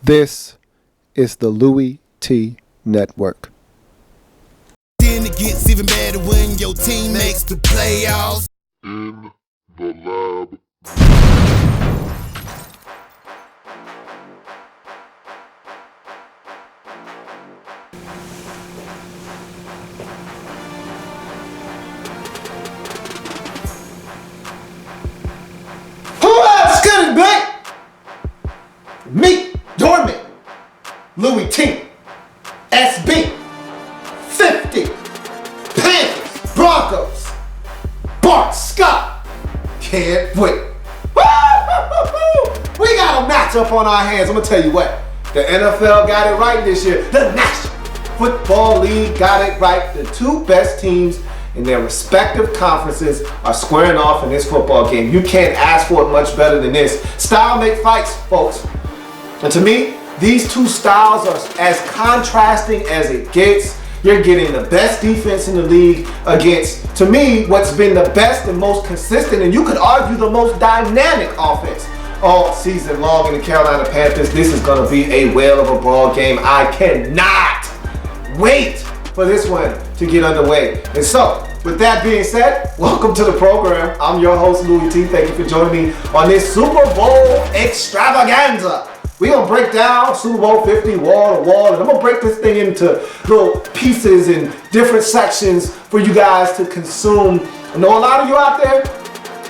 This is the Louie Tee Network. Then it gets even better when your team makes the playoffs. In the L.A.B. Who else could it be? Me, Dormant, Louie Tee, SB, 50, Panthers, Broncos, Bart Scott. Can't wait. We got a matchup on our hands. I'm gonna tell you what. The NFL got it right this year. The National Football League got it right. The two best teams in their respective conferences are squaring off in this football game. You can't ask for it much better than this. Style make fights, folks. And to me, these two styles are as contrasting as it gets. You're getting the best defense in the league against, to me, what's been the best and most consistent, and you could argue the most dynamic offense all season long in the Carolina Panthers. This is going to be a whale of a ball game. I cannot wait for this one to get underway. And so, with that being said, welcome to the program. I'm your host, Louie Tee. Thank you for joining me on this Super Bowl extravaganza. We're going to break down Super Bowl 50 wall to wall, and I'm going to break this thing into little pieces and different sections for you guys to consume. I know a lot of you out there,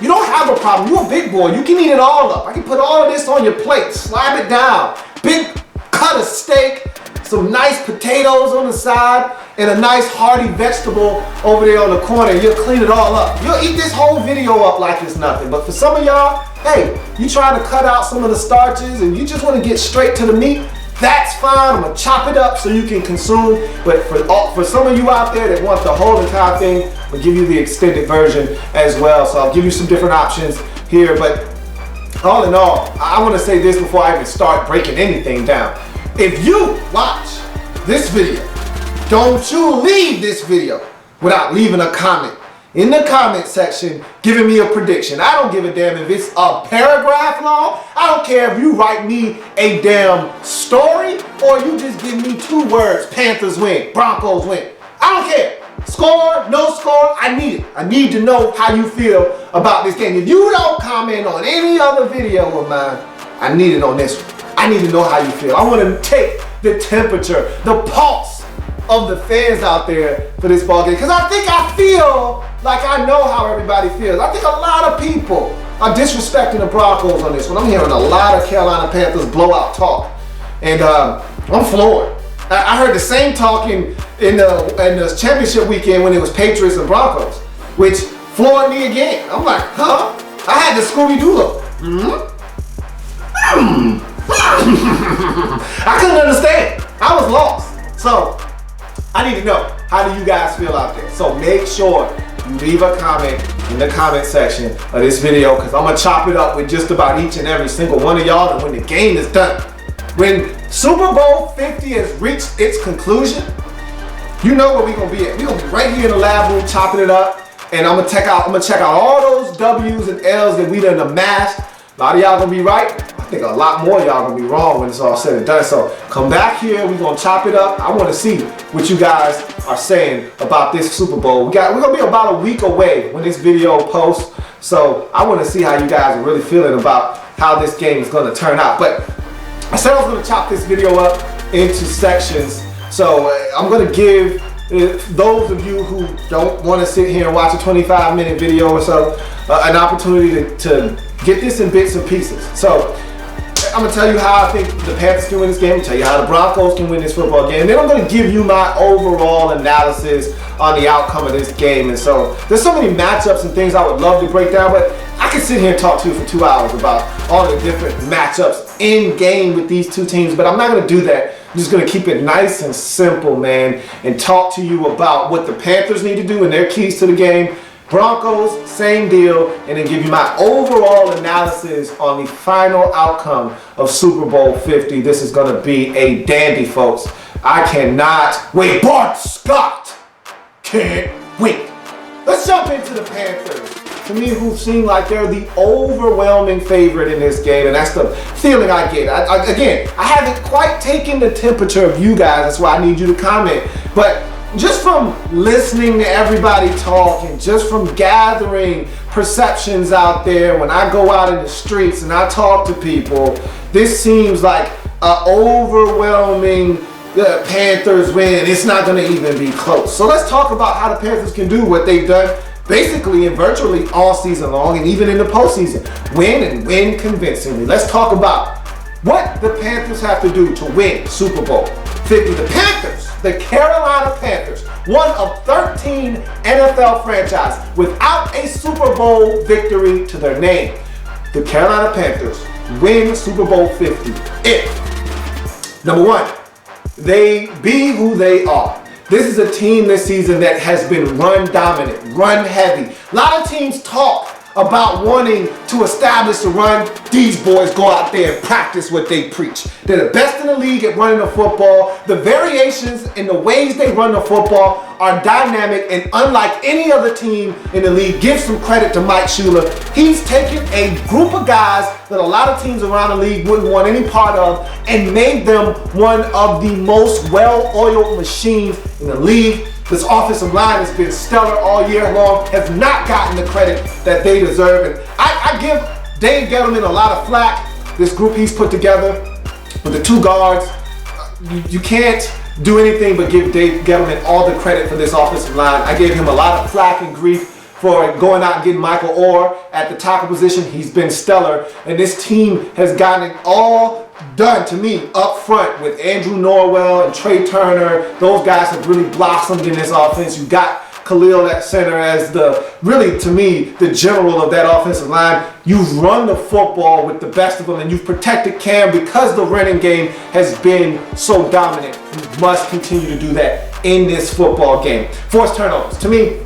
you don't have a problem. You're a big boy. You can eat it all up. I can put all of this on your plate, slab it down. Big cut of steak, some nice potatoes on the side, and a nice hearty vegetable over there on the corner. You'll clean it all up. You'll eat this whole video up like it's nothing. But for some of y'all, hey, you trying to cut out some of the starches and you just want to get straight to the meat, that's fine. I'm going to chop it up so you can consume. But for some of you out there that want the whole entire thing, we'll give you the extended version as well. So I'll give you some different options here. But all in all, I want to say this before I even start breaking anything down. If you watch this video, don't you leave this video without leaving a comment in the comment section giving me a prediction. I don't give a damn if it's a paragraph long. I don't care if you write me a damn story or you just give me 2 words. Panthers win, Broncos win. I don't care. Score, no score, I need it. I need to know how you feel about this game. If you don't comment on any other video of mine, I need it on this one. I need to know how you feel. I want to take the temperature, the pulse of the fans out there for this ball game. Because I feel like I know how everybody feels. I think a lot of people are disrespecting the Broncos on this one. I'm hearing a lot of Carolina Panthers blowout talk. And I'm floored. I heard the same talk in the championship weekend when it was Patriots and Broncos, which floored me again. I'm like, huh? I had the Scooby-Doo look. I couldn't understand. I was lost. So I need to know, how do you guys feel out there? So make sure you leave a comment in the comment section of this video, because I'm going to chop it up with just about each and every single one of y'all. And when the game is done, when Super Bowl 50 has reached its conclusion, you know where we're going to be at. We're going to be right here in the lab room chopping it up. And I'm going to check out all those W's and L's that we done amassed. A lot of y'all going to be right. I think a lot more of y'all gonna be wrong when it's all said and done. So come back here, we're gonna chop it up. I wanna see what you guys are saying about this Super Bowl. We're gonna be about a week away when this video posts. So I wanna see how you guys are really feeling about how this game is gonna turn out. But I said I was gonna chop this video up into sections. So I'm gonna give those of you who don't wanna sit here and watch a 25-minute video or so, an opportunity to get this in bits and pieces. So I'm going to tell you how I think the Panthers can win this game. I'm going to tell you how the Broncos can win this football game. And then I'm going to give you my overall analysis on the outcome of this game. And so there's so many matchups and things I would love to break down, but I could sit here and talk to you for 2 hours about all the different matchups in game with these two teams, but I'm not going to do that. I'm just going to keep it nice and simple, man, and talk to you about what the Panthers need to do and their keys to the game. Broncos, same deal, and then give you my overall analysis on the final outcome of Super Bowl 50. This is going to be a dandy, folks. I cannot wait. Bart Scott can't wait. Let's jump into the Panthers to me, who seem like they're the overwhelming favorite in this game, and that's the feeling I get. Again, I haven't quite taken the temperature of you guys. That's why I need you to comment. But just from listening to everybody talk and just from gathering perceptions out there, when I go out in the streets and I talk to people, this seems like an overwhelming Panthers win. It's not going to even be close. So let's talk about how the Panthers can do what they've done basically and virtually all season long and even in the postseason. Win and win convincingly. Let's talk about what the Panthers have to do to win Super Bowl 50. The Panthers, the Carolina Panthers, one of 13 NFL franchises without a Super Bowl victory to their name. The Carolina Panthers win Super Bowl 50 if, number one, they be who they are. This is a team this season that has been run dominant, run heavy. A lot of teams talk about wanting to establish the run. These boys go out there and practice what they preach. They're the best in the league at running the football. The variations in the ways they run the football are dynamic, and unlike any other team in the league, give some credit to Mike Shula. He's taken a group of guys that a lot of teams around the league wouldn't want any part of and made them one of the most well-oiled machines in the league. This offensive line has been stellar all year long, has not gotten the credit that they deserve. And I give Dave Gettleman a lot of flack. This group he's put together with the two guards, you can't do anything but give Dave Gettleman all the credit for this offensive line. I gave him a lot of flack and grief for going out and getting Michael Orr at the tackle position. He's been stellar. And this team has gotten it all done, to me, up front with Andrew Norwell and Trey Turner. Those guys have really blossomed in this offense. You got Khalil at center as really, to me, the general of that offensive line. You've run the football with the best of them, and you've protected Cam because the running game has been so dominant. You must continue to do that in this football game. Forced turnovers. To me,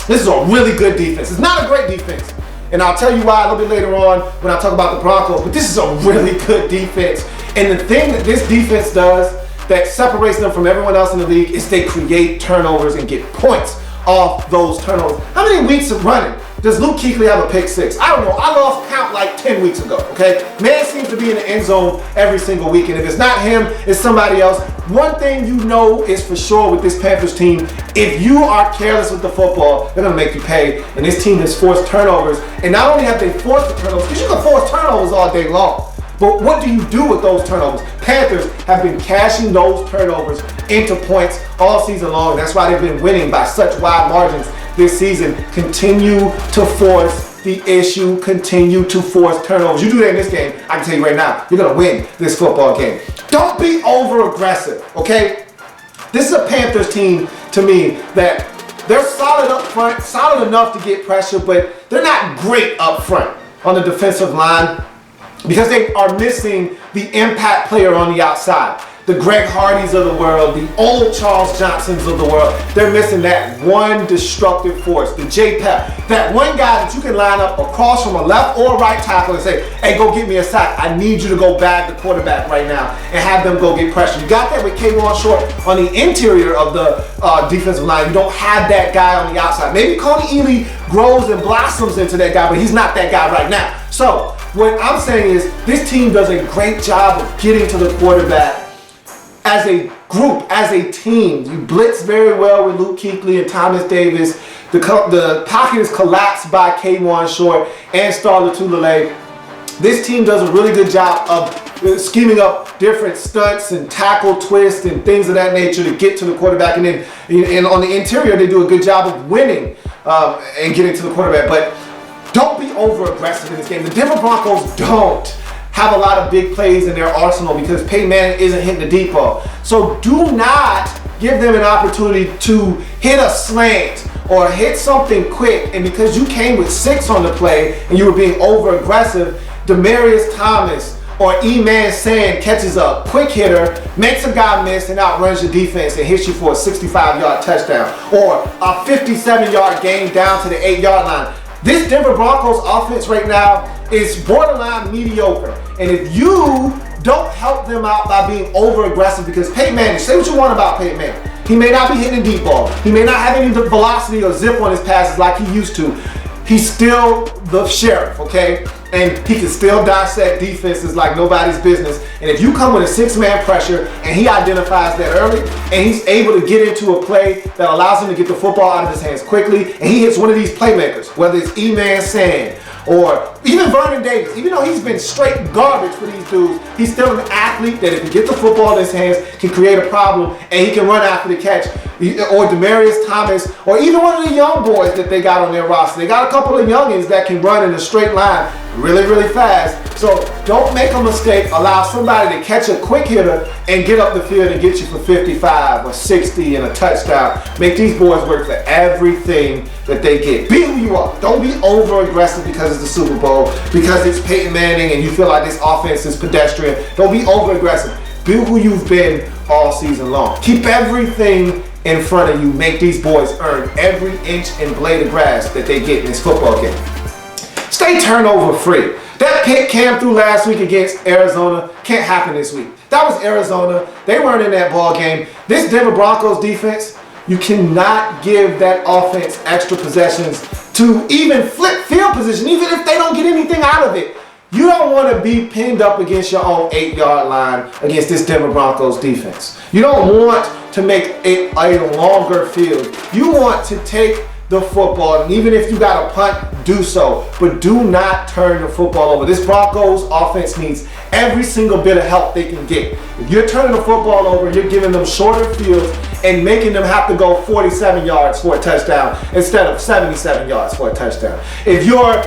this is a really good defense. It's not a great defense, and I'll tell you why a little bit later on when I talk about the Broncos, but this is a really good defense. And the thing that this defense does that separates them from everyone else in the league is they create turnovers and get points off those turnovers. How many weeks of running does Luke Kuechly have a pick six? I don't know. I lost count like 10 weeks ago, okay? Man seems to be in the end zone every single week, and if it's not him, it's somebody else. One thing you know is for sure with this Panthers team, if you are careless with the football, they're going to make you pay. And this team has forced turnovers. And not only have they forced the turnovers, because you can force turnovers all day long, but what do you do with those turnovers? Panthers have been cashing those turnovers into points all season long. That's why they've been winning by such wide margins this season. Continue to force the issue. Continue to force turnovers. You do that in this game, I can tell you right now, you're going to win this football game. Don't be over-aggressive, okay? This is a Panthers team, to me, that they're solid up front, solid enough to get pressure, but they're not great up front on the defensive line, because they are missing the impact player on the outside. The Greg Hardys of the world, the old Charles Johnsons of the world, they're missing that one destructive force, the J-Pep, that one guy that you can line up across from a left or right tackle and say, hey, go get me a sack. I need you to go bag the quarterback right now and have them go get pressure. You got that with K'Wan Short on the interior of the defensive line. You don't have that guy on the outside. Maybe Coney Ely grows and blossoms into that guy, but he's not that guy right now. So what I'm saying is this team does a great job of getting to the quarterback as a group, as a team. You blitz very well with Luke Kuechly and Thomas Davis. The pocket is collapsed by K'Wan Short and Star Lotulelei. This team does a really good job of scheming up different stunts and tackle twists and things of that nature to get to the quarterback. And then on the interior, they do a good job of winning and getting to the quarterback. But don't be over-aggressive in this game. The Denver Broncos don't have a lot of big plays in their arsenal because Peyton Manning isn't hitting the deep ball. So do not give them an opportunity to hit a slant or hit something quick. And because you came with 6 on the play and you were being over-aggressive, Demaryius Thomas or E-Man Sand catches a quick hitter, makes a guy miss, and outruns your defense and hits you for a 65-yard touchdown or a 57-yard gain down to the 8-yard line. This Denver Broncos offense right now is borderline mediocre. And if you don't help them out by being over-aggressive, because Peyton Manning, say what you want about Peyton Manning, he may not be hitting a deep ball. He may not have any velocity or zip on his passes like he used to. he's still the sheriff, okay? And he can still dissect defenses like nobody's business. And if you come with a 6-man pressure and he identifies that early and he's able to get into a play that allows him to get the football out of his hands quickly, and he hits one of these playmakers, whether it's E-Man Sand or even Vernon Davis, even though he's been straight garbage for these dudes, he's still an athlete that if he gets the football in his hands can create a problem and he can run after the catch. Or Demaryius Thomas, or even one of the young boys that they got on their roster. They got a couple of youngins that can run in a straight line really, really fast. So don't make a mistake. Allow somebody to catch a quick hitter and get up the field and get you for 55 or 60 and a touchdown. Make these boys work for everything that they get. Be who you are. Don't be over aggressive because it's the Super Bowl, because it's Peyton Manning and you feel like this offense is pedestrian. Don't be over aggressive. Be who you've been all season long. Keep everything in front of you. Make these boys earn every inch and blade of grass that they get in this football game. Stay turnover free. That pick Cam threw last week against Arizona can't happen this week. That was Arizona. They weren't in that ball game. This Denver Broncos defense, you cannot give that offense extra possessions to even flip field position, even if they don't get anything out of it. You don't want to be pinned up against your own 8-yard line against this Denver Broncos defense. You don't want to make it a longer field. You want to take the football, and even if you got a punt, do so. But do not turn the football over. This Broncos offense needs every single bit of help they can get. If you're turning the football over, you're giving them shorter fields and making them have to go 47 yards for a touchdown instead of 77 yards for a touchdown. If you're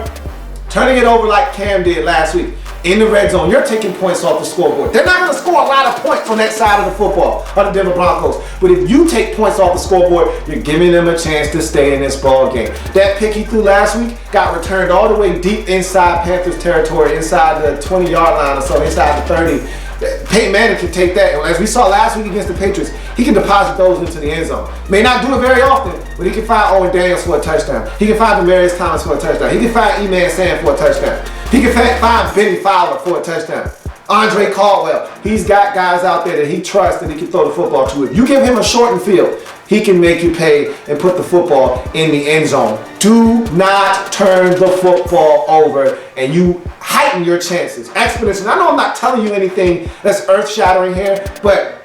turning it over like Cam did last week in the red zone, you're taking points off the scoreboard. They're not going to score a lot of points on that side of the football, of the Denver Broncos. But if you take points off the scoreboard, you're giving them a chance to stay in this ball game. That pick he threw last week got returned all the way deep inside Panthers territory, inside the 20-yard line or so, inside the 30. Peyton Manning can take that. And as we saw last week against the Patriots, he can deposit those into the end zone. May not do it very often, but he can find Owen Daniels for a touchdown. He can find Demaryius Thomas for a touchdown. He can find E-Man Sand for a touchdown. He can find Benny Fowler for a touchdown. Andre Caldwell. He's got guys out there that he trusts that he can throw the football to. If you give him a shortened field, he can make you pay and put the football in the end zone. Do not turn the football over, and you heighten your chances exponentially. I know I'm not telling you anything that's earth-shattering here, but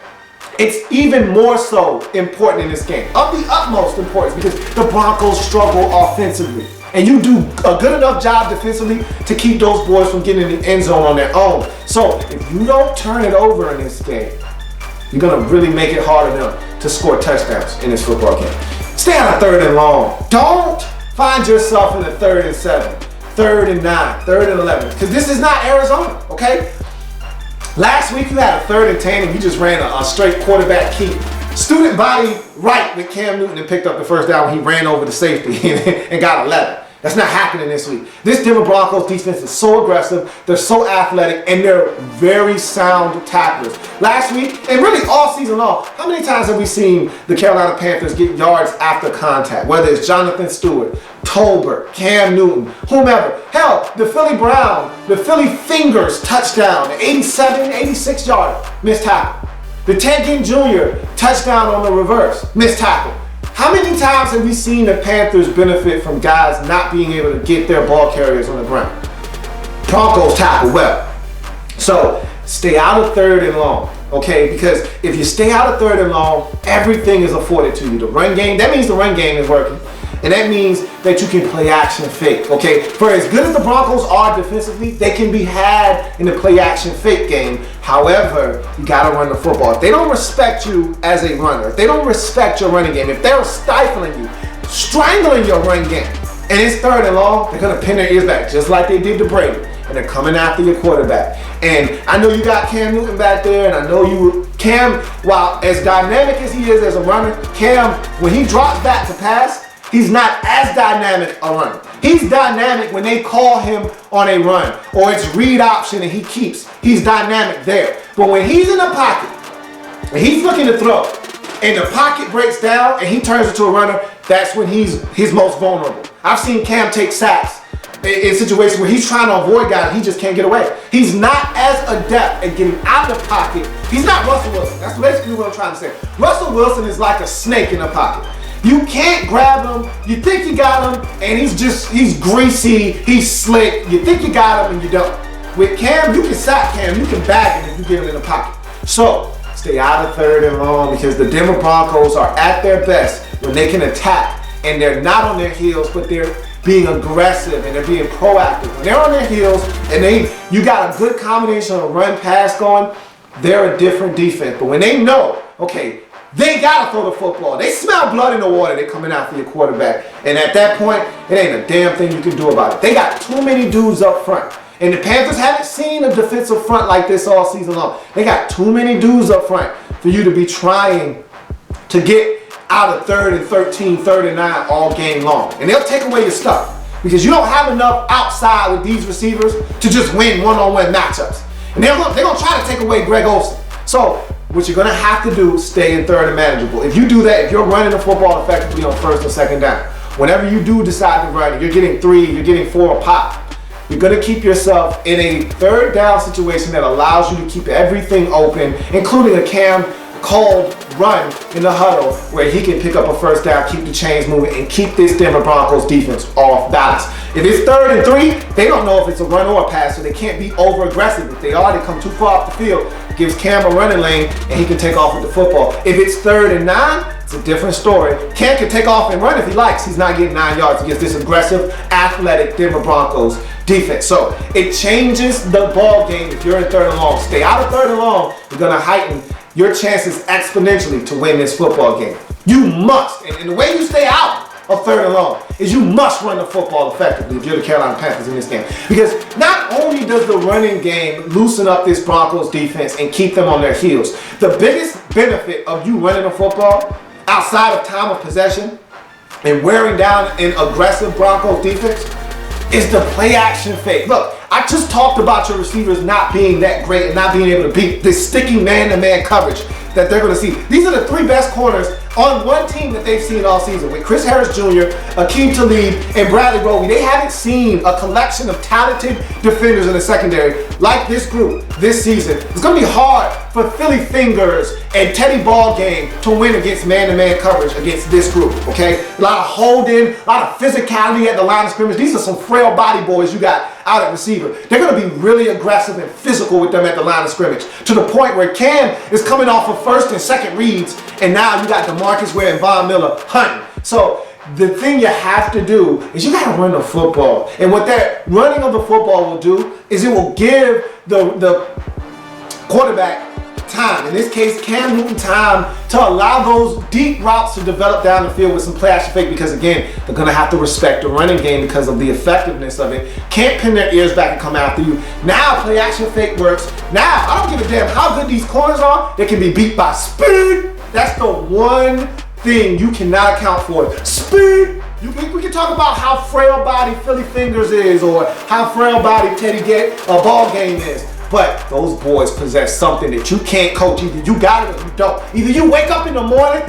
it's even more so important in this game, of the utmost importance, because the Broncos struggle offensively. And you do a good enough job defensively to keep those boys from getting in the end zone on their own. So if you don't turn it over in this game, you're going to really make it hard enough to score touchdowns in this football game. Stay out of 3rd and long. Don't find yourself in the 3rd and 7, 3rd and 9, 3rd and 11, because this is not Arizona, okay? Last week you had a 3rd and 10 and you just ran a straight quarterback keep. Student body right with Cam Newton and picked up the first down when he ran over the safety and got 11. That's not happening this week. This Denver Broncos defense is so aggressive, they're so athletic, and they're very sound tacklers. Last week, and really all season long, how many times have we seen the Carolina Panthers get yards after contact? Whether it's Jonathan Stewart, Tolbert, Cam Newton, whomever. Hell, the Philly Brown, the Philly Fingers touchdown, the 87, 86-yarder, missed tackle. The Ted Ginn Jr. touchdown on the reverse, missed tackle. How many times have we seen the Panthers benefit from guys not being able to get their ball carriers on the ground? Broncos tackle well. So stay out of 3rd and long, okay? Because if you stay out of 3rd and long, everything is afforded to you. The run game, that means the run game is working. And that means that you can play action fake, okay? For as good as the Broncos are defensively, they can be had in the play action fake game. However, you gotta run the football. If they don't respect you as a runner, if they don't respect your running game, if they're stifling you, strangling your run game, and it's 3rd and long, they're gonna pin their ears back, just like they did to Brady. And they're coming after your quarterback. And I know you got Cam Newton back there, and I know Cam, while as dynamic as he is as a runner, Cam, when he drops back to pass, he's not as dynamic a runner. He's dynamic when they call him on a run or it's read option and he keeps. He's dynamic there. But when he's in the pocket and he's looking to throw and the pocket breaks down and he turns into a runner, that's when he's most vulnerable. I've seen Cam take sacks in situations where he's trying to avoid guys, he just can't get away. He's not as adept at getting out of the pocket. He's not Russell Wilson. That's basically what I'm trying to say. Russell Wilson is like a snake in the pocket. You can't grab him. You think you got him, and he's greasy, he's slick. You think you got him, and you don't. With Cam, you can sack Cam, you can bag him if you get him in the pocket. So stay out of third and long, because the Denver Broncos are at their best when they can attack, and they're not on their heels, but they're being aggressive and they're being proactive. When they're on their heels and you got a good combination of run pass going, they're a different defense. But when they know, okay, they gotta throw the football. They smell blood in the water. They're coming after your quarterback. And at that point, it ain't a damn thing you can do about it. They got too many dudes up front. And the Panthers haven't seen a defensive front like this all season long. They got too many dudes up front for you to be trying to get out of 3rd and 13, 3rd and 9 all game long. And they'll take away your stuff because you don't have enough outside with these receivers to just win one-on-one matchups. And they're gonna try to take away Greg Olsen. So what you're gonna have to do is stay in 3rd and manageable. If you do that, if you're running the football effectively on 1st or 2nd down, whenever you do decide to run, you're getting 3, you're getting 4 a pop. You're gonna keep yourself in a 3rd down situation that allows you to keep everything open, including a Cam called run in the huddle where he can pick up a 1st down, keep the chains moving, and keep this Denver Broncos defense off balance. If it's 3rd and 3, they don't know if it's a run or a pass, so they can't be over aggressive. If they already come too far off the field, gives Cam a running lane and he can take off with the football. If it's 3rd and 9, it's a different story. Cam can take off and run if he likes. He's not getting 9 yards against this aggressive, athletic Denver Broncos defense. So it changes the ball game if you're in 3rd and long. Stay out of 3rd and long. You're gonna heighten your chances exponentially to win this football game. You must, and the way you stay out of 3rd and long is you must run the football effectively if you're the Carolina Panthers in this game. Because not only does the running game loosen up this Broncos defense and keep them on their heels, the biggest benefit of you running the football outside of time of possession and wearing down an aggressive Broncos defense is the play action fake. Look, I just talked about your receivers not being that great and not being able to beat this sticky man-to-man coverage that they're going to see. These are the 3 best corners on one team that they've seen all season with Chris Harris Jr., Akeem Talib, and Bradley Roby. They haven't seen a collection of talented defenders in the secondary like this group this season. It's going to be hard for Philly Fingers and Teddy Ballgame to win against man-to-man coverage against this group, okay? A lot of holding, a lot of physicality at the line of scrimmage. These are some frail body boys you got out at receiver. They're going to be really aggressive and physical with them at the line of scrimmage to the point where Cam is coming off of 1st and 2nd reads, and now you got DeMarcus Ware and Von Miller hunting. So the thing you have to do is you got to run the football. And what that running of the football will do is it will give the quarterback time, in this case Cam Newton, time to allow those deep routes to develop down the field with some play action fake, because again, they're going to have to respect the running game because of the effectiveness of it. Can't pin their ears back and come after you. Now play action fake works. Now I don't give a damn how good these corners are, they can be beat by speed. That's the one thing you cannot account for. Speed. We can talk about how frail body Philly Fingers is or how frail body Teddy Ballgame is. But those boys possess something that you can't coach. Either you got it or you don't. Either you wake up in the morning,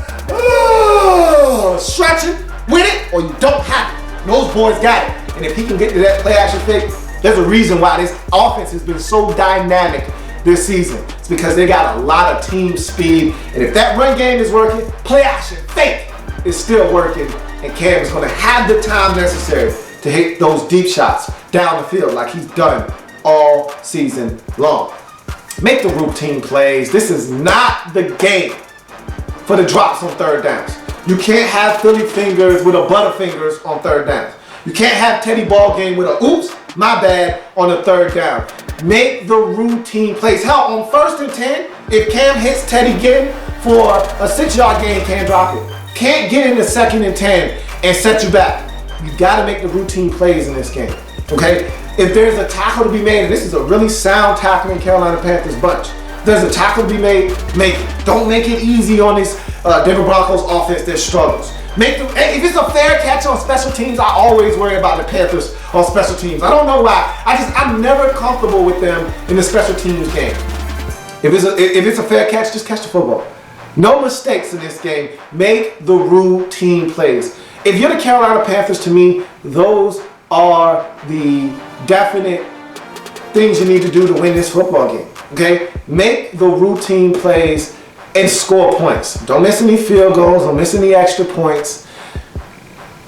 stretching with it, or you don't have it. Those boys got it. And if he can get to that play action fake, there's a reason why this offense has been so dynamic this season. It's because they got a lot of team speed. And if that run game is working, play action fake is still working. And Cam is going to have the time necessary to hit those deep shots down the field like he's done all season long. Make the routine plays. This is not the game for the drops on 3rd downs. You can't have Philly Fingers with a Butterfingers on 3rd downs. You can't have Teddy Ballgame with a oops, my bad on the 3rd down. Make the routine plays. Hell, on 1st and 10, if Cam hits Teddy again for a 6-yard gain, can't drop it. Can't get into 2nd and 10 and set you back. You got to make the routine plays in this game, okay? If there's a tackle to be made, and this is a really sound tackling Carolina Panthers bunch, if there's a tackle to be made, make it. Don't make it easy on this Denver Broncos offense that struggles. If it's a fair catch on special teams, I always worry about the Panthers on special teams. I don't know why. I'm never comfortable with them in the special teams game. If it's a fair catch, just catch the football. No mistakes in this game. Make the routine plays. If you're the Carolina Panthers, to me, those are the definite things you need to do to win this football game. Okay? Make the routine plays. and score points. Don't miss any field goals. Don't miss any extra points.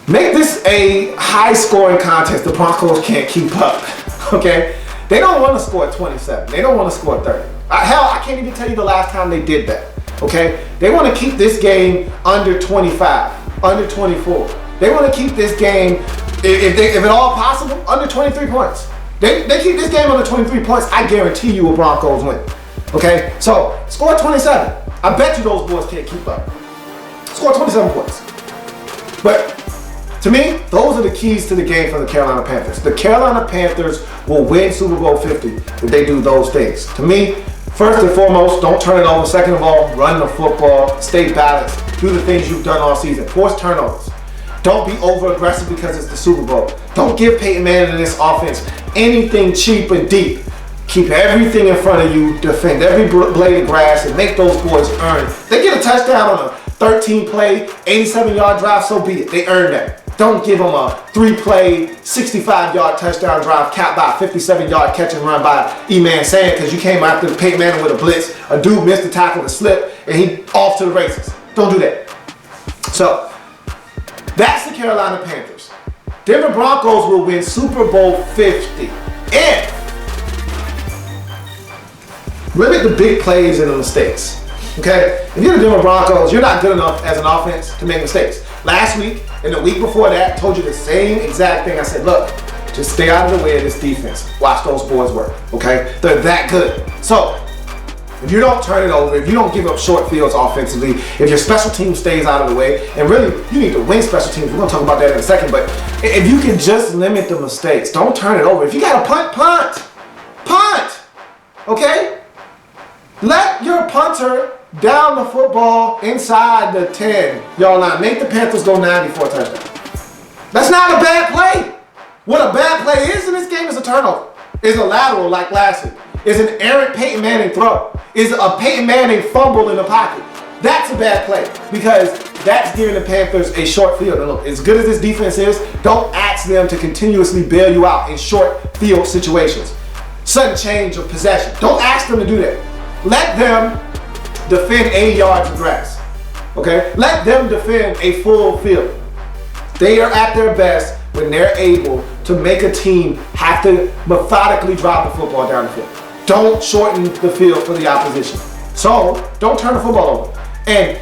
Make this a high-scoring contest the Broncos can't keep up, okay? They don't want to score 27. They don't want to score 30. Hell, I can't even tell you the last time they did that, okay? They want to keep this game under 25, under 24. They want to keep this game, if at all possible, under 23 points. They keep this game under 23 points, I guarantee you a Broncos win, okay? So, score 27. I bet you those boys can't keep up. Score 27 points. But to me, those are the keys to the game for the Carolina Panthers. The Carolina Panthers will win Super Bowl 50 if they do those things. To me, first and foremost, don't turn it over. Second of all, run the football, stay balanced, do the things you've done all season. Force turnovers. Don't be over-aggressive because it's the Super Bowl. Don't give Peyton Manning and this offense anything cheap and deep. Keep everything in front of you, defend every blade of grass, and make those boys earn. If they get a touchdown on a 13-play, 87-yard drive, so be it. They earn that. Don't give them a 3-play, 65-yard touchdown drive capped by a 57-yard catch and run by E-Man Sand because you came after Peyton Manning with a blitz. A dude missed the tackle and slipped, and he off to the races. Don't do that. So, that's the Carolina Panthers. Denver Broncos will win Super Bowl 50 if limit the big plays and the mistakes. Okay? If you're the Denver Broncos, you're not good enough as an offense to make mistakes. Last week and the week before that, told you the same exact thing. I said, look, just stay out of the way of this defense. Watch those boys work. Okay? They're that good. So, if you don't turn it over, if you don't give up short fields offensively, if your special team stays out of the way, and really, you need to win special teams. We're going to talk about that in a second, but if you can just limit the mistakes, don't turn it over. If you got to punt. Okay? Let your punter down the football inside the 10-yard line. Make the Panthers go 90 for a touchdown. That's not a bad play. What a bad play is in this game is a turnover. Is a lateral like last week. Is an errant Peyton Manning throw. Is a Peyton Manning fumble in the pocket. That's a bad play because that's giving the Panthers a short field. And look, as good as this defense is, don't ask them to continuously bail you out in short field situations. Sudden change of possession. Don't ask them to do that. Let them defend 80 yards of grass. Okay? Let them defend a full field. They are at their best when they're able to make a team have to methodically drive the football down the field. Don't shorten the field for the opposition. So, don't turn the football over. And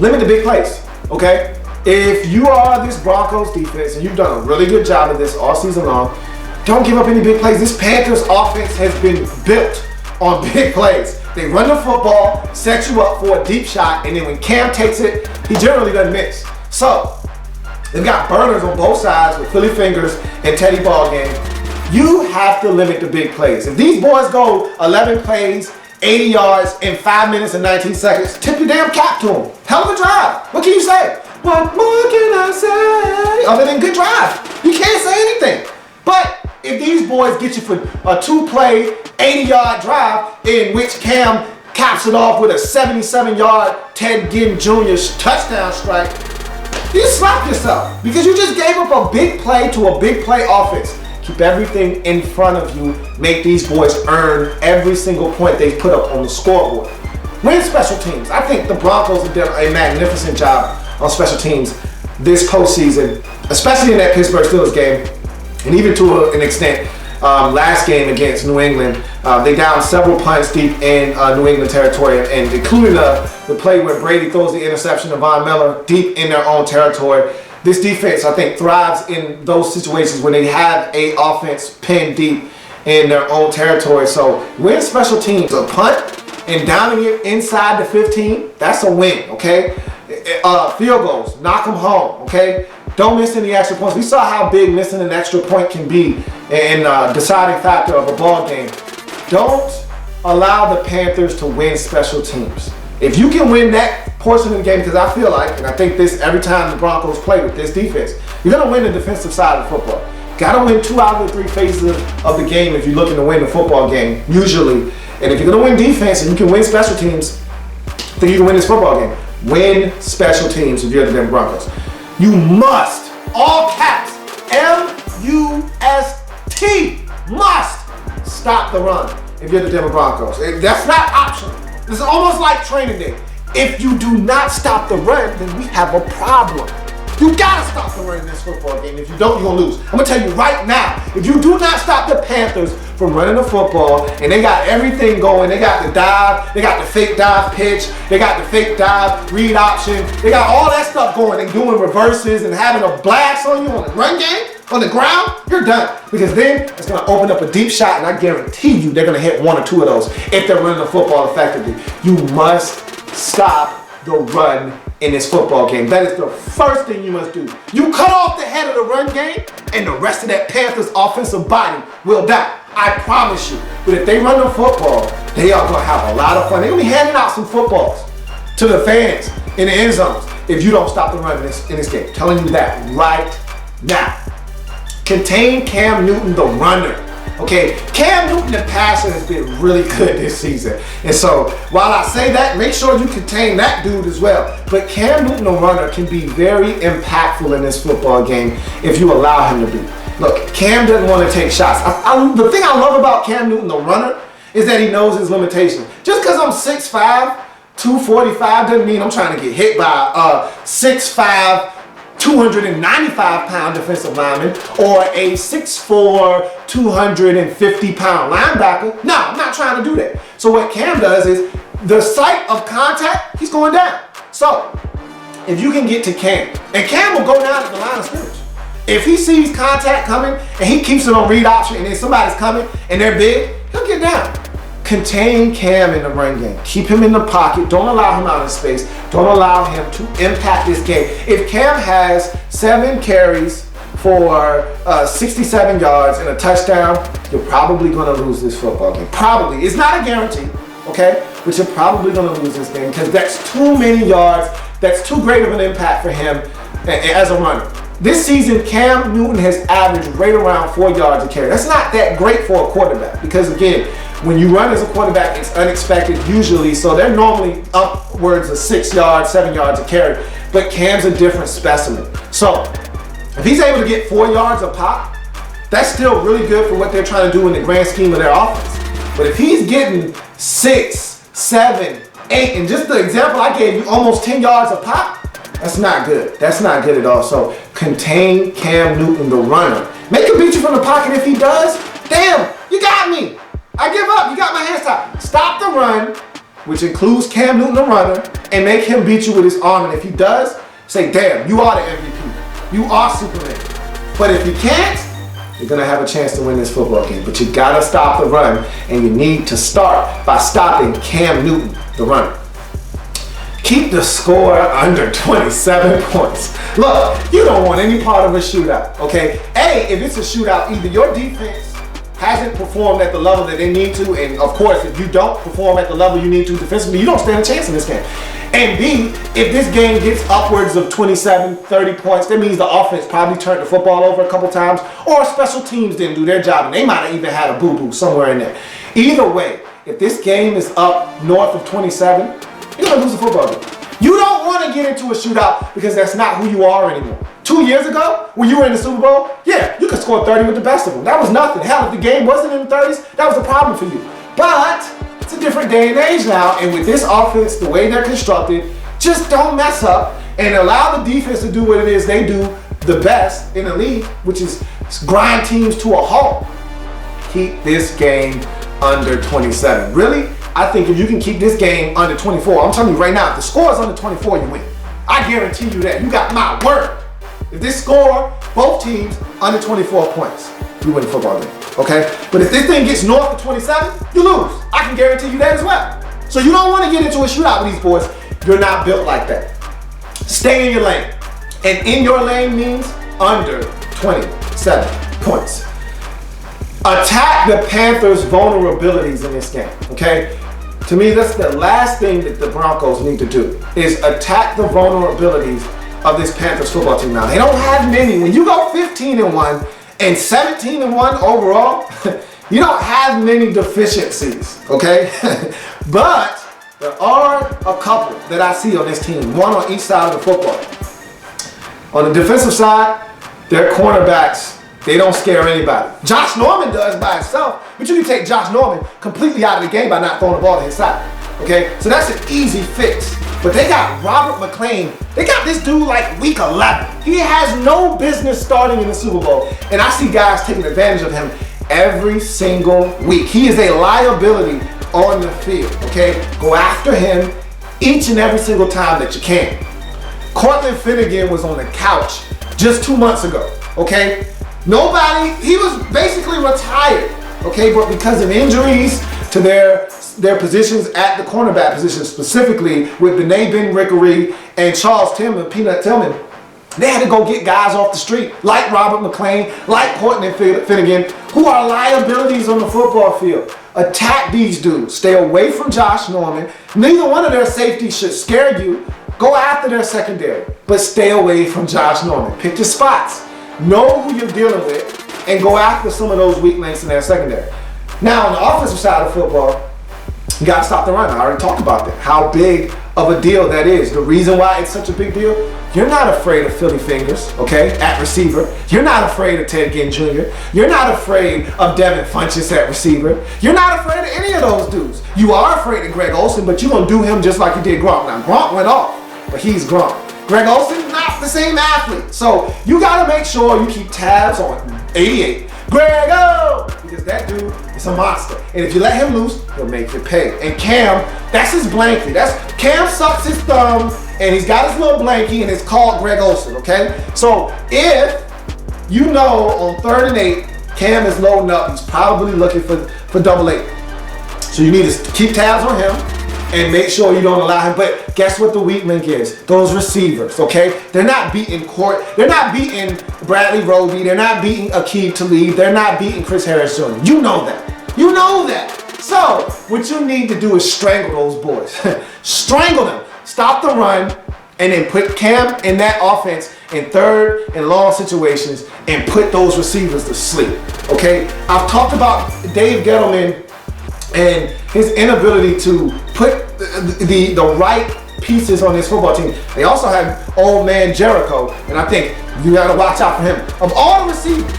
limit the big plays, okay? If you are this Broncos defense, and you've done a really good job of this all season long, don't give up any big plays. This Panthers offense has been built on big plays. They run the football, set you up for a deep shot, and then when Cam takes it, he generally doesn't miss. So, they've got burners on both sides with Philly Fingers and Teddy Ballgame. You have to limit the big plays. If these boys go 11 plays, 80 yards in 5 minutes and 19 seconds, tip your damn cap to them. Hell of a drive. What can you say? What more can I say? Other than good drive. You can't say anything. But if these boys get you for a 2-play, 80-yard drive in which Cam caps it off with a 77-yard Ted Ginn Jr. touchdown strike, you slap yourself because you just gave up a big play to a big play offense. Keep everything in front of you. Make these boys earn every single point they put up on the scoreboard. Win special teams. I think the Broncos have done a magnificent job on special teams this postseason, especially in that Pittsburgh Steelers game, and even to an extent last game against New England. They downed several punts deep in New England territory, and including the play where Brady throws the interception to Von Miller deep in their own territory. This defense, I think, thrives in those situations when they have a offense pinned deep in their own territory. So win special teams. A punt and downing it inside the 15, that's a win, okay? Field goals, knock them home, okay? Don't miss any extra points. We saw how big missing an extra point can be in deciding factor of a ball game. Don't allow the Panthers to win special teams. If you can win that portion of the game, because I feel like, and I think this every time the Broncos play with this defense, you're going to win the defensive side of football. Got to win 2 out of the 3 phases of the game if you're looking to win the football game, usually. And if you're going to win defense and you can win special teams, then you can win this football game. Win special teams if you're the Denver Broncos. You must, all caps, M-U-S-T, must stop the run if you're the Denver Broncos. That's not optional. This is almost like training day. If you do not stop the run, then we have a problem. You gotta stop the run in this football game. If you don't, you're gonna lose. I'm gonna tell you right now, if you do not stop the Panthers from running the football, and they got everything going, they got the dive, they got the fake dive pitch, they got the fake dive read option, they got all that stuff going. They doing reverses and having a blast on you on the run game, on the ground, you're done. Because then it's gonna open up a deep shot, and I guarantee you they're gonna hit one or two of those if they're running the football effectively. You must stop the run in this football game. That is the first thing you must do. You cut off the head of the run game, and the rest of that Panthers offensive body will die. I promise you. But if they run the football, they are going to have a lot of fun. They're going to be handing out some footballs to the fans in the end zones if you don't stop the run in this game. I'm telling you that right now. Contain Cam Newton, the runner. Okay, Cam Newton, the passer, has been really good this season. And so, while I say that, make sure you contain that dude as well. But Cam Newton, the runner, can be very impactful in this football game if you allow him to be. Look, Cam doesn't want to take shots. The thing I love about Cam Newton, the runner, is that he knows his limitations. Just because I'm 6'5", 245 doesn't mean I'm trying to get hit by a 6'5", 295-pound defensive lineman or a 6'4", 250-pound linebacker. No, I'm not trying to do that. So what Cam does is, the sight of contact, he's going down. So if you can get to Cam, and Cam will go down at the line of scrimmage. If he sees contact coming and he keeps it on read option, and then somebody's coming and they're big, he'll get down. Contain Cam in the run game. Keep him in the pocket. Don't allow him out of space. Don't allow him to impact this game. If Cam has 7 carries for 67 yards and a touchdown, you're probably going to lose this football game. Probably. It's not a guarantee, okay? But you're probably going to lose this game because that's too many yards. That's too great of an impact for him as a runner. This season, Cam Newton has averaged right around 4 yards a carry. That's not that great for a quarterback because, again, when you run as a quarterback, it's unexpected usually, so they're normally upwards of 6 yards, 7 yards a carry. But Cam's a different specimen. So if he's able to get 4 yards a pop, that's still really good for what they're trying to do in the grand scheme of their offense. But if he's getting 6, 7, 8, and just the example I gave you, almost 10 yards a pop, that's not good. That's not good at all. So contain Cam Newton, the runner. Make him beat you from the pocket. If he does, damn, you got me. I give up. You got my hands tied. Stop the run, which includes Cam Newton, the runner, and make him beat you with his arm. And if he does, say, damn, you are the MVP. You are Superman. But if you can't, you're going to have a chance to win this football game. But you got to stop the run, and you need to start by stopping Cam Newton, the runner. Keep the score under 27 points. Look, you don't want any part of a shootout, okay? If it's a shootout, either your defense hasn't performed at the level that they need to, and of course, if you don't perform at the level you need to defensively, you don't stand a chance in this game. And B, if this game gets upwards of 27, 30 points, that means the offense probably turned the football over a couple times, or special teams didn't do their job, and they might have even had a boo-boo somewhere in there. Either way, if this game is up north of 27, you're going to lose the football game. You don't want to get into a shootout because that's not who you are anymore. 2 years ago, when you were in the Super Bowl, yeah, you could score 30 with the best of them. That was nothing. Hell, if the game wasn't in the 30s, that was a problem for you. But it's a different day and age now, and with this offense, the way they're constructed, just don't mess up and allow the defense to do what it is they do the best in the league, which is grind teams to a halt. Keep this game under 27. Really? I think if you can keep this game under 24, I'm telling you right now, if the score is under 24, you win. I guarantee you that. You got my word. If this score, both teams, under 24 points, you win the football game, okay? But if this thing gets north of 27, you lose. I can guarantee you that as well. So you don't want to get into a shootout with these boys. You're not built like that. Stay in your lane. And in your lane means under 27 points. Attack the Panthers' vulnerabilities in this game, okay? To me, that's the last thing that the Broncos need to do, is attack the vulnerabilities of this Panthers football team. Now, they don't have many. When you go 15-1 and 17-1 overall, you don't have many deficiencies, okay? But there are a couple that I see on this team, one on each side of the football. On the defensive side, their cornerbacks, they don't scare anybody. Josh Norman does by himself, but you can take Josh Norman completely out of the game by not throwing the ball to his side. Okay, so that's an easy fix. But they got Robert McClain. They got this dude like week 11. He has no business starting in the Super Bowl. And I see guys taking advantage of him every single week. He is a liability on the field, okay? Go after him each and every single time that you can. Cortland Finnegan was on the couch just 2 months ago, okay? He was basically retired, okay? But because of injuries to their positions at the cornerback position, specifically with Bené Ben-Rickery and Charles Peanut Tillman, they had to go get guys off the street like Robert McClain, like Cortland Finnegan, who are liabilities on the football field. Attack these dudes. Stay away from Josh Norman. Neither one of their safeties should scare you. Go after their secondary, but stay away from Josh Norman. Pick your spots. Know who you're dealing with and go after some of those weak links in their secondary. Now, on the offensive side of football, you got to stop the run. I already talked about that. How big of a deal that is. The reason why it's such a big deal, you're not afraid of Philly Fingers, okay, at receiver. You're not afraid of Ted Ginn Jr. You're not afraid of Devin Funchess at receiver. You're not afraid of any of those dudes. You are afraid of Greg Olsen, but you're going to do him just like you did Gronk. Now, Gronk went off, but he's Gronk. Greg Olsen, not the same athlete. So you got to make sure you keep tabs on 88. Grego! Because that dude is a monster. And if you let him loose, he'll make you pay. And Cam, that's his blankie. Cam sucks his thumb, and he's got his little blankie, and it's called Greg Olsen, okay? So if you know on 3rd and 8, Cam is loading up, he's probably looking for double 8. So you need to keep tabs on him and make sure you don't allow him. But guess what the weak link is? Those receivers, okay? They're not beating They're not beating Bradley Roby. They're not beating Aqib Talib. They're not beating Chris Harris Jr. You know that. You know that. So what you need to do is strangle those boys. Strangle them. Stop the run, and then put Cam in that offense in 3rd and long situations and put those receivers to sleep, okay? I've talked about Dave Gettleman and his inability to put the right pieces on this football team. They also have old man Jericho, and I think you gotta watch out for him. Of all the receivers,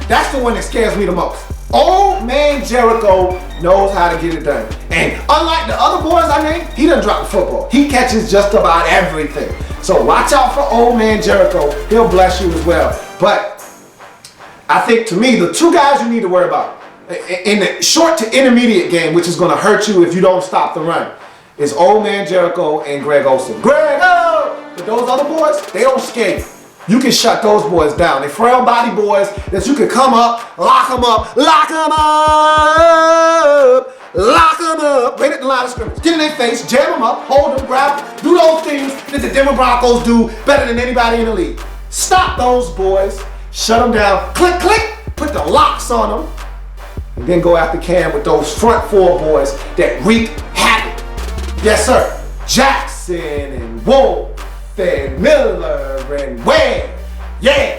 that's the one that scares me the most. Old man Jericho knows how to get it done. And unlike the other boys I named, he doesn't drop the football. He catches just about everything. So watch out for old man Jericho. He'll bless you as well. But I think, to me, the two guys you need to worry about in the short to intermediate game, which is going to hurt you if you don't stop the run, is old man Jericho and Greg Olsen. But those other boys, they don't scare you. You can shut those boys down. They're frail body boys that you can come up, lock them up, right at the line of scrimmage. Get in their face, jam them up, hold them, grab them, do those things that the Denver Broncos do better than anybody in the league. Stop those boys, shut them down, click, click, put the locks on them, and then go after Cam with those front 4 boys that wreak havoc. Yes, sir. Jackson and Wolf and Miller and Webb. Yeah.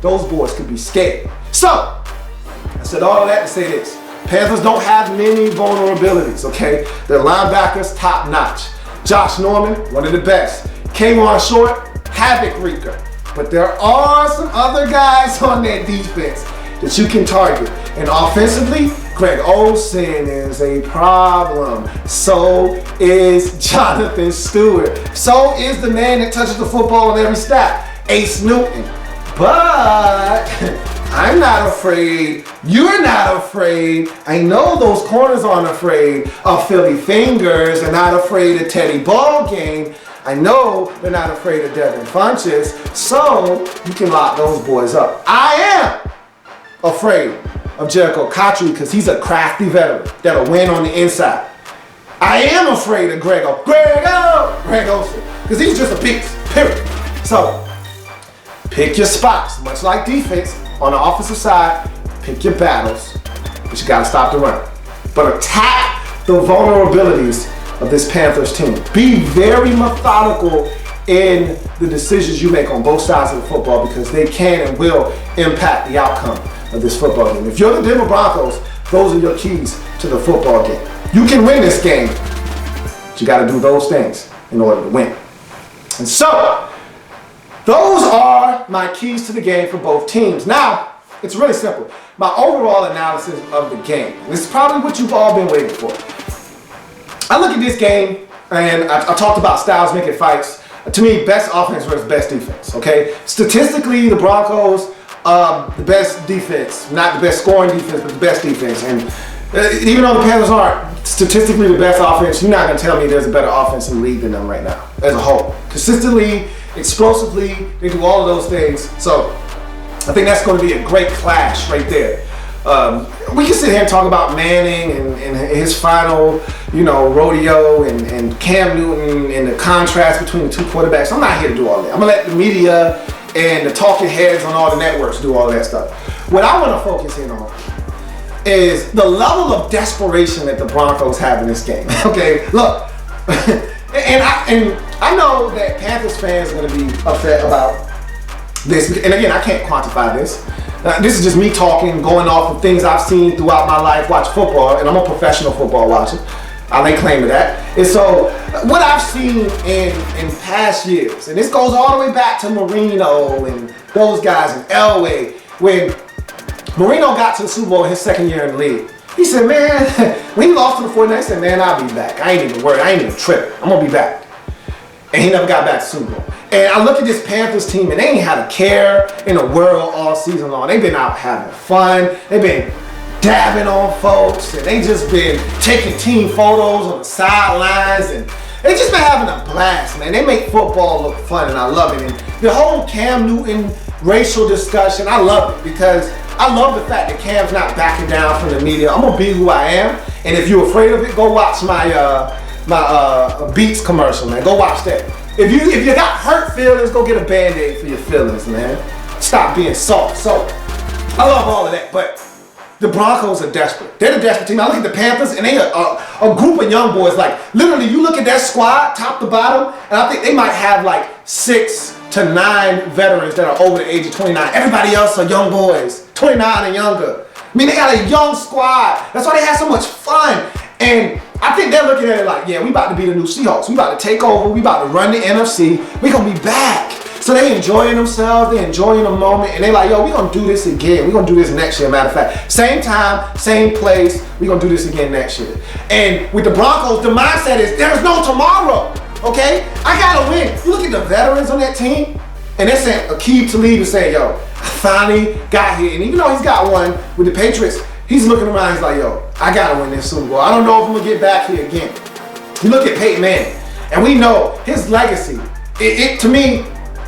Those boys could be scared. So, I said all of that to say this. Panthers don't have many vulnerabilities, okay? Their linebackers, top notch. Josh Norman, one of the best. K'Wan Short, havoc wreaker. But there are some other guys on that defense that you can target. And offensively, Greg Olsen is a problem. So is Jonathan Stewart. So is the man that touches the football on every snap, Ace Newton. But I'm not afraid. You're not afraid. I know those corners aren't afraid of Philly Fingers. They're not afraid of Teddy Ballgame. I know they're not afraid of Devin Funchess. So you can lock those boys up. I am afraid of Jericho Cotchery because he's a crafty veteran that'll win on the inside. I am afraid of Greg Olsen because he's just a beast, period. So pick your spots, much like defense on the offensive side, pick your battles, but you gotta stop the run. But attack the vulnerabilities of this Panthers team. Be very methodical in the decisions you make on both sides of the football because they can and will impact the outcome of this football game. If you're the Denver Broncos, those are your keys to the football game. You can win this game, but you got to do those things in order to win. And so, those are my keys to the game for both teams. Now, it's really simple. My overall analysis of the game. This is probably what you've all been waiting for. I look at this game, and I talked about styles making fights. To me, best offense versus best defense, okay? Statistically, the Broncos, the best defense. Not the best scoring defense, but the best defense. And even though the Panthers aren't statistically the best offense, you're not going to tell me there's a better offense in the league than them right now, as a whole. Consistently, explosively, they do all of those things. So I think that's going to be a great clash right there. We can sit here and talk about Manning and his final, rodeo and Cam Newton and the contrast between the two quarterbacks. I'm not here to do all that. I'm going to let the media and the talking heads on all the networks do all that stuff. What I want to focus in on is the level of desperation that the Broncos have in this game. Okay, look, and I know that Panthers fans are going to be upset about this, and again, I can't quantify this. This is just me talking, going off of things I've seen throughout my life, watch football, and I'm a professional football watcher. I lay claim to that. And so, what I've seen in past years, and this goes all the way back to Marino and those guys in Elway, when Marino got to the Super Bowl his second year in the league. He said, man, when he lost to the 49ers, he said, man, I'll be back. I ain't even worried. I ain't even tripping. I'm going to be back. And he never got back to Super Bowl. And I look at this Panthers team, and they ain't had a care in the world all season long. They've been out having fun. They've been dabbing on folks, and they just been taking team photos on the sidelines, and they just been having a blast, man. They make football look fun, and I love it. And the whole Cam Newton racial discussion, I love it because I love the fact that Cam's not backing down from the media. I'm gonna be who I am, and if you're afraid of it, go watch my Beats commercial, man. Go watch that. If you got hurt feelings, go get a Band-Aid for your feelings, man. Stop being soft. So I love all of that, but the Broncos are desperate. They're the desperate team. I look at the Panthers, and they are a group of young boys. Like, literally, you look at that squad, top to bottom, and I think they might have like 6 to 9 veterans that are over the age of 29. Everybody else are young boys, 29 and younger. I mean, they got a young squad. That's why they have so much fun. And I think they're looking at it like, yeah, we about to be the new Seahawks. We about to take over. We about to run the NFC. We going to be back. So they enjoying themselves. They enjoying the moment. And they like, yo, we going to do this again. We going to do this next year, matter of fact. Same time, same place. We going to do this again next year. And with the Broncos, the mindset is there's no tomorrow. Okay? I got to win. You look at the veterans on that team, and they're saying, Aqib Talib is saying, yo, I finally got here. And even though he's got one with the Patriots, he's looking around, he's like, yo, I got to win this Super Bowl. I don't know if I'm going to get back here again. You look at Peyton Manning, and we know his legacy. To me,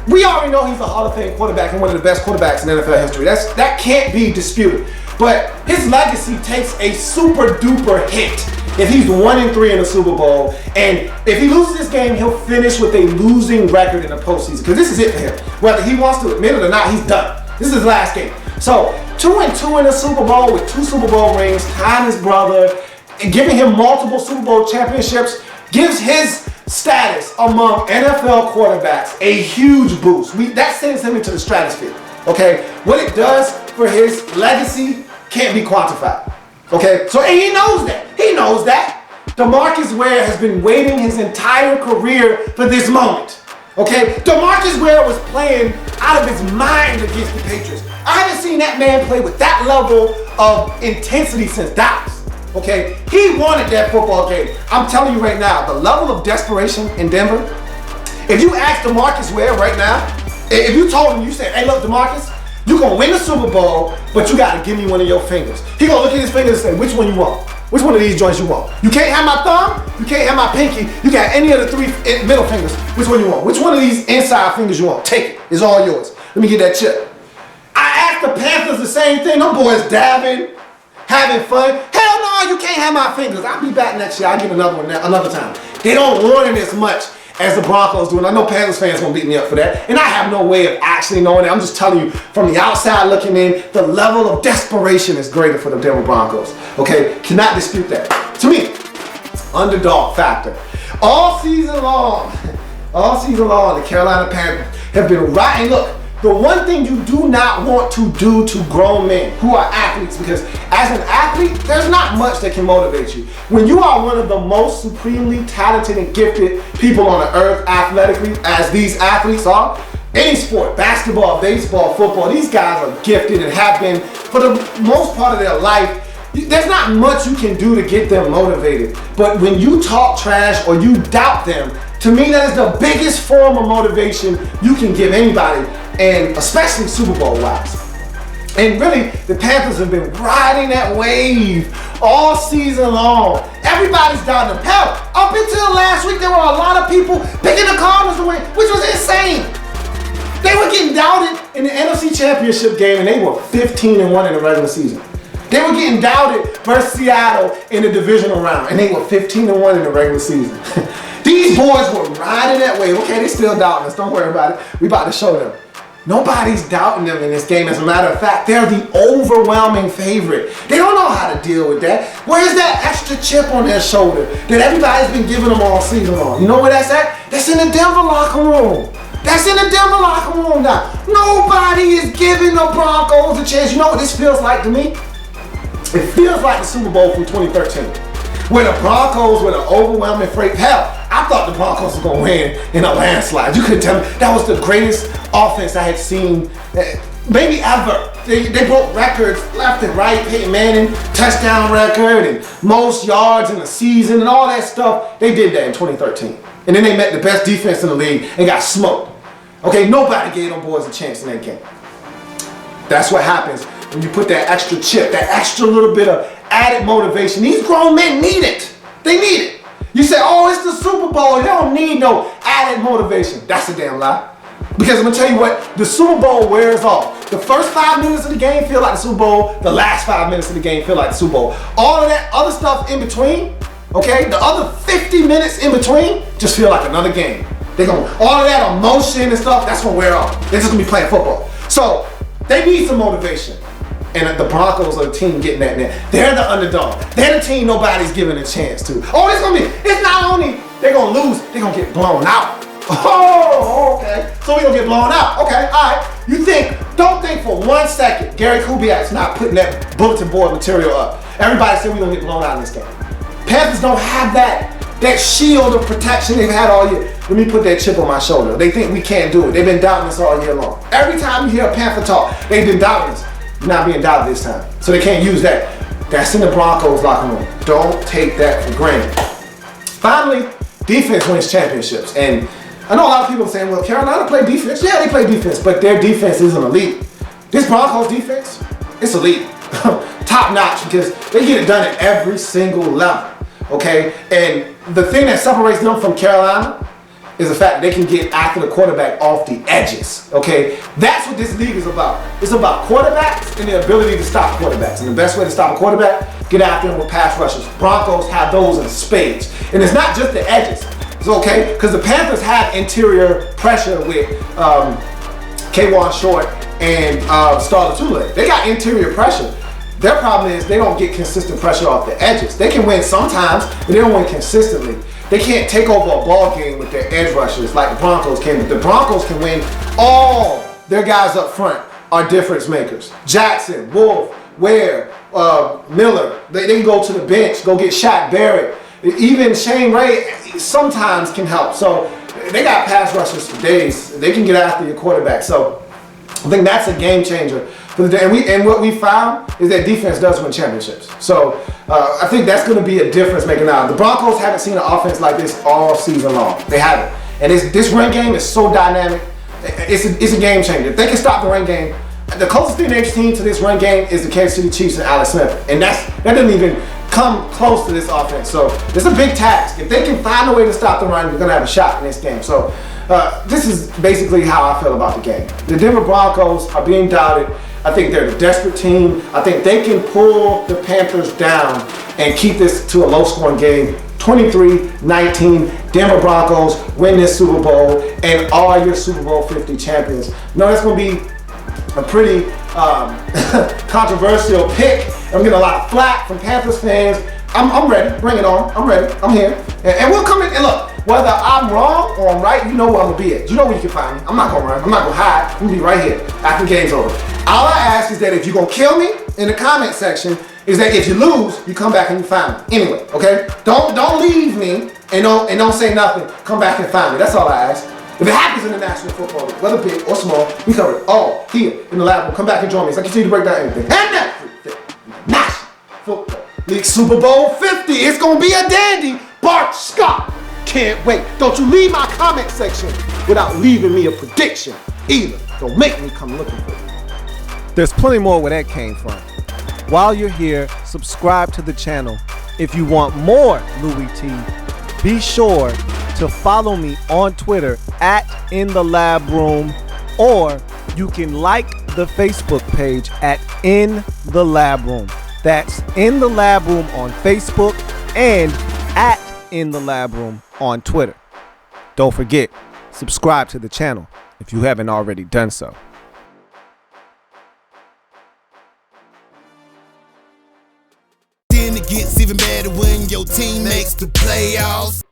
we already know he's a Hall of Fame quarterback and one of the best quarterbacks in NFL history. That can't be disputed. But his legacy takes a super duper hit if he's 1-3 in the Super Bowl. And if he loses this game, he'll finish with a losing record in the postseason. Because this is it for him. Whether he wants to admit it or not, he's done. This is his last game. So 2-2 in the Super Bowl with 2 Super Bowl rings, tying his brother, and giving him multiple Super Bowl championships gives his status among NFL quarterbacks a huge boost. That sends him into the stratosphere. Okay, what it does for his legacy can't be quantified. Okay, so and he knows that. He knows that. DeMarcus Ware has been waiting his entire career for this moment. Okay, DeMarcus Ware was playing out of his mind against the Patriots. I haven't seen that man play with that level of intensity since Dallas. Okay, he wanted that football game. I'm telling you right now, the level of desperation in Denver. If you ask DeMarcus Ware right now, if you told him, you said, hey, look, DeMarcus, you're gonna win the Super Bowl, but you gotta give me one of your fingers. He gonna look at his fingers and say, which one you want? Which one of these joints you want? You can't have my thumb, you can't have my pinky, you got any of the 3 middle fingers. Which one you want? Which one of these inside fingers you want? Take it, it's all yours. Let me get that chip. I asked the Panthers the same thing. Them boys dabbing, having fun. Hell no, you can't have my fingers. I'll be back next year. I'll get another one another time. They don't want it as much as the Broncos do. And I know Panthers fans gonna beat me up for that. And I have no way of actually knowing that. I'm just telling you from the outside looking in, the level of desperation is greater for the Denver Broncos. Okay, cannot dispute that. To me, underdog factor. All season long, the Carolina Panthers have been riding. Look, the one thing you do not want to do to grown men who are athletes, because as an athlete, there's not much that can motivate you. When you are one of the most supremely talented and gifted people on the earth athletically, as these athletes are, any sport, basketball, baseball, football, these guys are gifted and have been for the most part of their life. There's not much you can do to get them motivated. But when you talk trash or you doubt them, to me that is the biggest form of motivation you can give anybody, and especially Super Bowl wise. And really, the Panthers have been riding that wave all season long. Everybody's doubting them. Hell, up until last week, there were a lot of people picking the Cardinals to win, which was insane. They were getting doubted in the NFC Championship game, and they were 15-1 in the regular season. They were getting doubted versus Seattle in the divisional round, and they were 15-1 in the regular season. These boys were riding that wave. Okay, they still doubting us. Don't worry about it. We about to show them. Nobody's doubting them in this game. As a matter of fact, they're the overwhelming favorite. They don't know how to deal with that. Where's that extra chip on their shoulder that everybody's been giving them all season long? You know where that's at? That's in the Denver locker room. That's in the Denver locker room now. Nobody is giving the Broncos a chance. You know what this feels like to me? It feels like the Super Bowl from 2013, where the Broncos were the overwhelming freight. Hell, I thought the Broncos were going to win in a landslide. You couldn't tell me. That was the greatest offense I had seen, maybe ever. They broke records left and right. Peyton Manning, touchdown record, and most yards in the season, and all that stuff. They did that in 2013. And then they met the best defense in the league and got smoked. Okay, nobody gave them boys a chance in that game. That's what happens when you put that extra chip, that extra little bit of added motivation. These grown men need it. They need it. You say, oh, it's the Super Bowl. They don't need no added motivation. That's a damn lie. Because I'm going to tell you what, the Super Bowl wears off. The first 5 minutes of the game feel like the Super Bowl. The last 5 minutes of the game feel like the Super Bowl. All of that other stuff in between, okay, the other 50 minutes in between just feel like another game. All of that emotion and stuff, that's going to wear off. They're just going to be playing football. So they need some motivation. And the Broncos are the team getting that now. They're the underdog. They're the team nobody's giving a chance to. Oh, it's not only they're going to lose, they're going to get blown out. Oh, okay. So we're going to get blown out. Okay, all right. Don't think for 1 second Gary Kubiak's not putting that bulletin board material up. Everybody said we're going to get blown out in this game. Panthers don't have that shield of protection they've had all year. Let me put that chip on my shoulder. They think we can't do it. They've been doubting us all year long. Every time you hear a Panther talk, they've been doubting us. Not being doubted this time. So they can't use that. That's in the Broncos locker room. Don't take that for granted. Finally, defense wins championships. And I know a lot of people are saying, well, Carolina play defense. Yeah, they play defense, but their defense isn't elite. This Broncos defense, it's elite. Top notch, because they get it done at every single level. Okay? And the thing that separates them from Carolina is the fact that they can get after the quarterback off the edges, okay? That's what this league is about. It's about quarterbacks and the ability to stop quarterbacks. And the best way to stop a quarterback, get after him with pass rushes. Broncos have those in spades. And it's not just the edges, it's okay? Because the Panthers have interior pressure with K'Wan Short and Star Lotulelei. They got interior pressure. Their problem is they don't get consistent pressure off the edges. They can win sometimes, but they don't win consistently. They can't take over a ball game with their edge rushers like the Broncos can. But the Broncos can win. All their guys up front are difference makers. Jackson, Wolf, Ware, Miller. They can go to the bench, go get Shaq Barrett. Even Shane Ray sometimes can help. So they got pass rushers for days. They can get after your quarterback. So I think that's a game changer for the day. And what we found is that defense does win championships. So I think that's going to be a difference maker now. The Broncos haven't seen an offense like this all season long. They haven't. And this run game is so dynamic. It's a game changer. If they can stop the run game, the closest thing they've seen to this run game is the Kansas City Chiefs and Alex Smith. And that doesn't even come close to this offense. So it's a big task. If they can find a way to stop the run, they're going to have a shot in this game. So this is basically how I feel about the game. The Denver Broncos are being doubted. I think they're the desperate team. I think they can pull the Panthers down and keep this to a low-scoring game. 23-19, Denver Broncos win this Super Bowl and are your Super Bowl 50 champions. No, that's going to be a pretty controversial pick. I'm getting a lot of flack from Panthers fans. I'm ready. Bring it on. I'm ready. I'm here. And we'll come in and look. Whether I'm wrong or I'm right, you know where I'm going to be at. You know where you can find me. I'm not going to run. I'm not going to hide. I'm going to be right here after the game's over. All I ask is that if you're going to kill me in the comment section, is that if you lose, you come back and you find me. Anyway, okay? Don't leave me and don't say nothing. Come back and find me. That's all I ask. If it happens in the National Football League, whether big or small, we cover it all here in the lab. Come back and join me. It's like you need to break down everything. And that's National Football League Super Bowl 50. It's gonna be a dandy. Bart Scott. Can't wait. Don't you leave my comment section without leaving me a prediction either. Don't make me come looking for you. There's plenty more where that came from. While you're here, subscribe to the channel. If you want more Louie Tee, be sure to follow me on Twitter at In the Lab Room, or you can like the Facebook page at In the Lab Room. That's In the Lab Room on Facebook and at In the Lab Room on Twitter. Don't forget, subscribe to the channel if you haven't already done so. Then it gets even better when your team makes the playoffs.